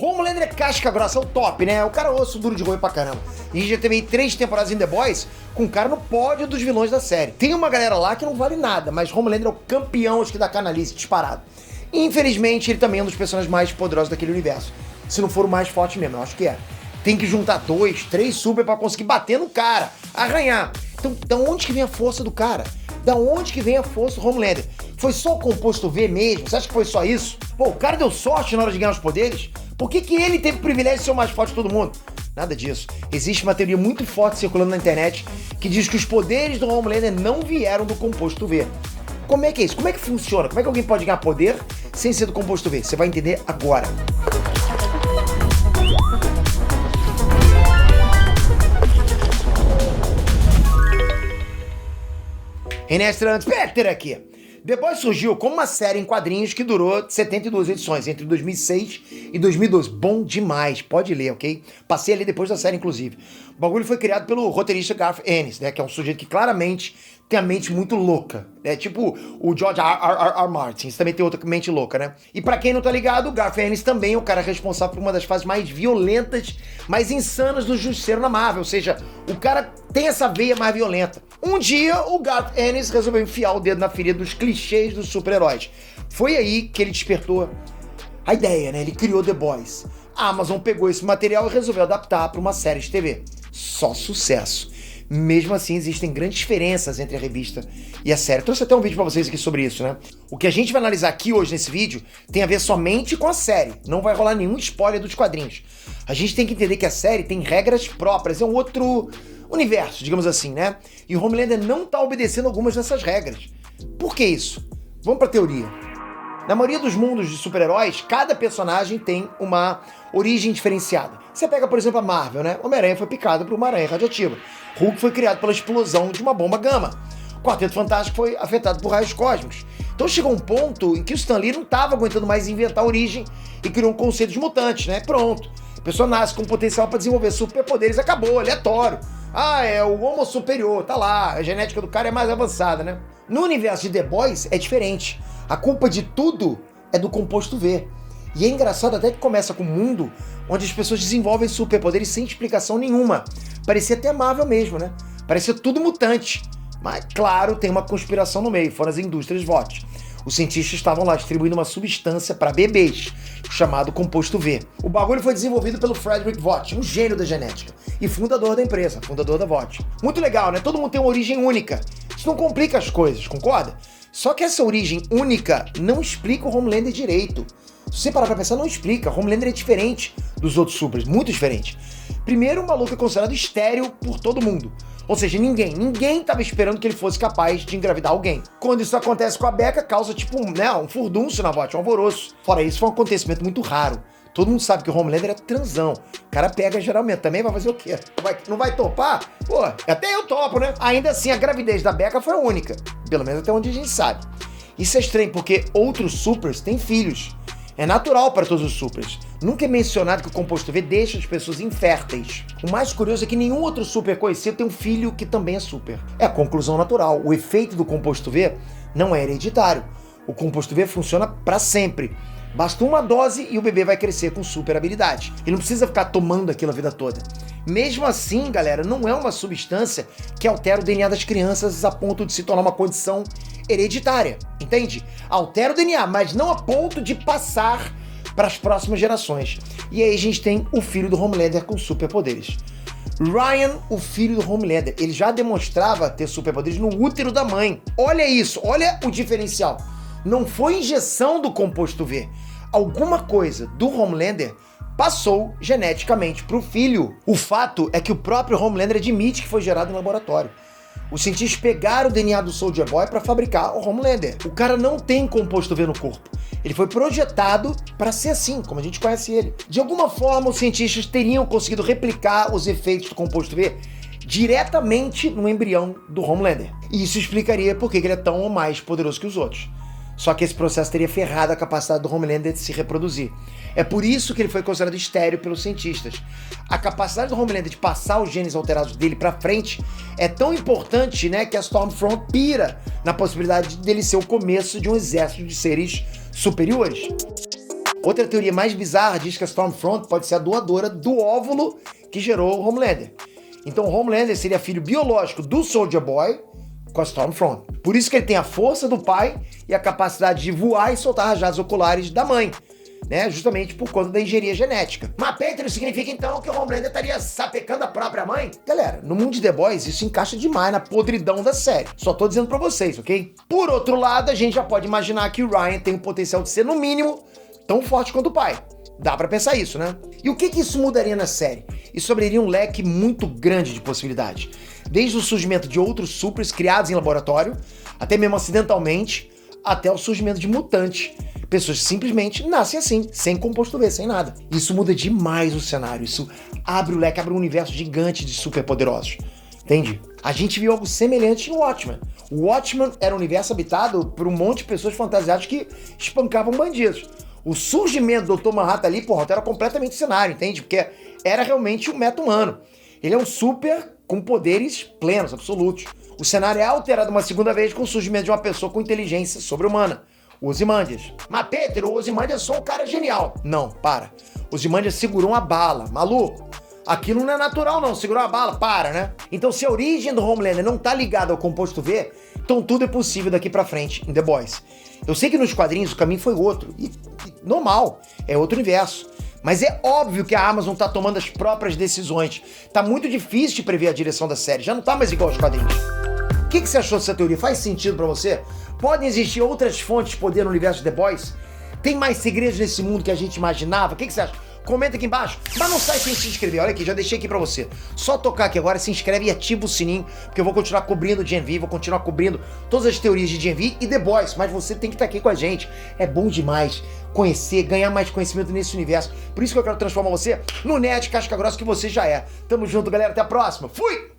Homelander é casca grossa, é o top, né? O cara osso duro de roer pra caramba. E a gente já teve aí 3 temporadas em The Boys com o cara no pódio dos vilões da série. Tem uma galera lá que não vale nada, mas Homelander é o campeão, acho que da canalice disparado. E, infelizmente, ele também é um dos personagens mais poderosos daquele universo. Se não for o mais forte mesmo, eu acho que é. Tem que juntar 2, 3 super pra conseguir bater no cara, arranhar. Então, da onde que vem a força do cara? Da onde que vem a força do Homelander? Foi só o composto V mesmo? Você acha que foi só isso? Pô, o cara deu sorte na hora de ganhar os poderes? Por que ele teve o privilégio de ser o mais forte de todo mundo? Nada disso. Existe uma teoria muito forte circulando na internet que diz que os poderes do Homelander não vieram do composto V. Como é que é isso? Como é que funciona? Como é que alguém pode ganhar poder sem ser do composto V? Você vai entender agora. Renestrante Peter aqui. The Boys surgiu como uma série em quadrinhos que durou 72 edições, entre 2006 e 2012. Bom demais, pode ler, ok? Passei ali depois da série, inclusive. O bagulho foi criado pelo roteirista Garth Ennis, né? Que é um sujeito que claramente tem a mente muito louca. É tipo o George R. Martin, também tem outra mente louca, né? E pra quem não tá ligado, o Garth Ennis também é o cara responsável por uma das fases mais violentas, mais insanas do Justiceiro na Marvel. Ou seja, o cara tem essa veia mais violenta. Um dia, o Garth Ennis resolveu enfiar o dedo na ferida dos clichês dos super-heróis. Foi aí que ele despertou a ideia, né? Ele criou The Boys. A Amazon pegou esse material e resolveu adaptar para uma série de TV. Só sucesso. Mesmo assim, existem grandes diferenças entre a revista e a série. Trouxe até um vídeo pra vocês aqui sobre isso, né? O que a gente vai analisar aqui hoje nesse vídeo tem a ver somente com a série. Não vai rolar nenhum spoiler dos quadrinhos. A gente tem que entender que a série tem regras próprias, é um outro universo, digamos assim, né? E o Homelander não tá obedecendo algumas dessas regras. Por que isso? Vamos pra teoria. Na maioria dos mundos de super-heróis, cada personagem tem uma origem diferenciada. Você pega, por exemplo, a Marvel, né? Homem-Aranha foi picado por uma aranha radiativa. Hulk foi criado pela explosão de uma bomba gama. O Quarteto Fantástico foi afetado por raios cósmicos. Então chegou um ponto em que o Stan Lee não estava aguentando mais inventar a origem e criou um conceito de mutantes, né? Pronto. A pessoa nasce com potencial para desenvolver superpoderes, acabou, aleatório. Ah, é o homo superior, tá lá, a genética do cara é mais avançada, né? No universo de The Boys é diferente. A culpa de tudo é do composto V. E é engraçado até que começa com um mundo onde as pessoas desenvolvem superpoderes sem explicação nenhuma. Parecia até Marvel mesmo, né? Parecia tudo mutante. Mas, claro, tem uma conspiração no meio, fora as indústrias VOT. Os cientistas estavam lá distribuindo uma substância para bebês, chamado composto V. O bagulho foi desenvolvido pelo Frederick Vought, um gênio da genética, e fundador da empresa, fundador da VOT. Muito legal, né? Todo mundo tem uma origem única. Isso não complica as coisas, concorda? Só que essa origem única não explica o Homelander direito. Se você parar pra pensar, não explica. O Homelander é diferente dos outros supers, muito diferente. Primeiro, o maluco é considerado estéril por todo mundo. Ou seja, ninguém tava esperando que ele fosse capaz de engravidar alguém. Quando isso acontece com a Becca, causa tipo um furdúncio na VOT, um alvoroço. Fora isso, foi um acontecimento muito raro. Todo mundo sabe que o Homelander é transão. O cara pega geralmente. Também vai fazer o quê? Não vai topar? Pô, até eu topo, né? Ainda assim, a gravidez da Becca foi a única. Pelo menos até onde a gente sabe. Isso é estranho, porque outros supers têm filhos. É natural para todos os supers. Nunca é mencionado que o composto V deixa as pessoas inférteis. O mais curioso é que nenhum outro super conhecido tem um filho que também é super. É a conclusão natural. O efeito do composto V não é hereditário. O composto V funciona para sempre. Basta uma dose e o bebê vai crescer com super habilidade. Ele não precisa ficar tomando aquilo a vida toda. Mesmo assim, galera, não é uma substância que altera o DNA das crianças a ponto de se tornar uma condição hereditária, entende? Altera o DNA, mas não a ponto de passar para as próximas gerações. E aí a gente tem o filho do Homelander com superpoderes. Ryan, o filho do Homelander, ele já demonstrava ter superpoderes no útero da mãe. Olha isso, olha o diferencial. Não foi injeção do composto V. Alguma coisa do Homelander passou geneticamente para o filho. O fato é que o próprio Homelander admite que foi gerado em laboratório. Os cientistas pegaram o DNA do Soldier Boy para fabricar o Homelander. O cara não tem composto V no corpo. Ele foi projetado para ser assim, como a gente conhece ele. De alguma forma, os cientistas teriam conseguido replicar os efeitos do composto V diretamente no embrião do Homelander. E isso explicaria por que ele é tão ou mais poderoso que os outros. Só que esse processo teria ferrado a capacidade do Homelander de se reproduzir. É por isso que ele foi considerado estéril pelos cientistas. A capacidade do Homelander de passar os genes alterados dele pra frente é tão importante, né, que a Stormfront pira na possibilidade dele ser o começo de um exército de seres superiores. Outra teoria mais bizarra diz que a Stormfront pode ser a doadora do óvulo que gerou o Homelander. Então o Homelander seria filho biológico do Soldier Boy com a Stormfront. Por isso que ele tem a força do pai e a capacidade de voar e soltar rajadas oculares da mãe, né? Justamente por conta da engenharia genética. Mas Peter, significa então que o Homelander estaria sapecando a própria mãe? Galera, no mundo de The Boys isso encaixa demais na podridão da série. Só tô dizendo pra vocês, ok? Por outro lado, a gente já pode imaginar que o Ryan tem o potencial de ser, no mínimo, tão forte quanto o pai. Dá pra pensar isso, né? E o que isso mudaria na série? Isso abriria um leque muito grande de possibilidades. Desde o surgimento de outros supers criados em laboratório, até mesmo acidentalmente, até o surgimento de mutantes. Pessoas que simplesmente nascem assim, sem composto V, sem nada. Isso muda demais o cenário, isso abre o leque, abre um universo gigante de superpoderosos. Entende? A gente viu algo semelhante no Watchmen. O Watchmen era um universo habitado por um monte de pessoas fantasiadas que espancavam bandidos. O surgimento do Dr. Manhattan ali, porra, era completamente o cenário, entende? Porque era realmente um meta-humano. Ele é um super com poderes plenos, absolutos. O cenário é alterado uma segunda vez com o surgimento de uma pessoa com inteligência sobre-humana, o Ozymandias. Mas Peter, o Ozymandias é só um cara genial. Não, para. O Ozymandias segurou uma bala, maluco. Aquilo não é natural não, segurou a bala, para, né? Então se a origem do Homelander não tá ligada ao composto V, então tudo é possível daqui pra frente em The Boys. Eu sei que nos quadrinhos o caminho foi outro, e normal, é outro universo. Mas é óbvio que a Amazon tá tomando as próprias decisões. Tá muito difícil de prever a direção da série, já não tá mais igual aos quadrinhos. O que você achou dessa teoria? Faz sentido pra você? Podem existir outras fontes de poder no universo de The Boys? Tem mais segredos nesse mundo que a gente imaginava? O que você acha? Comenta aqui embaixo, mas não sai sem se inscrever. Olha aqui, já deixei aqui pra você. Só tocar aqui agora, se inscreve e ativa o sininho, porque eu vou continuar cobrindo o Gen V, vou continuar cobrindo todas as teorias de Gen V e The Boys, mas você tem que estar aqui com a gente. É bom demais conhecer, ganhar mais conhecimento nesse universo. Por isso que eu quero transformar você no nerd casca grossa que você já é. Tamo junto, galera. Até a próxima. Fui!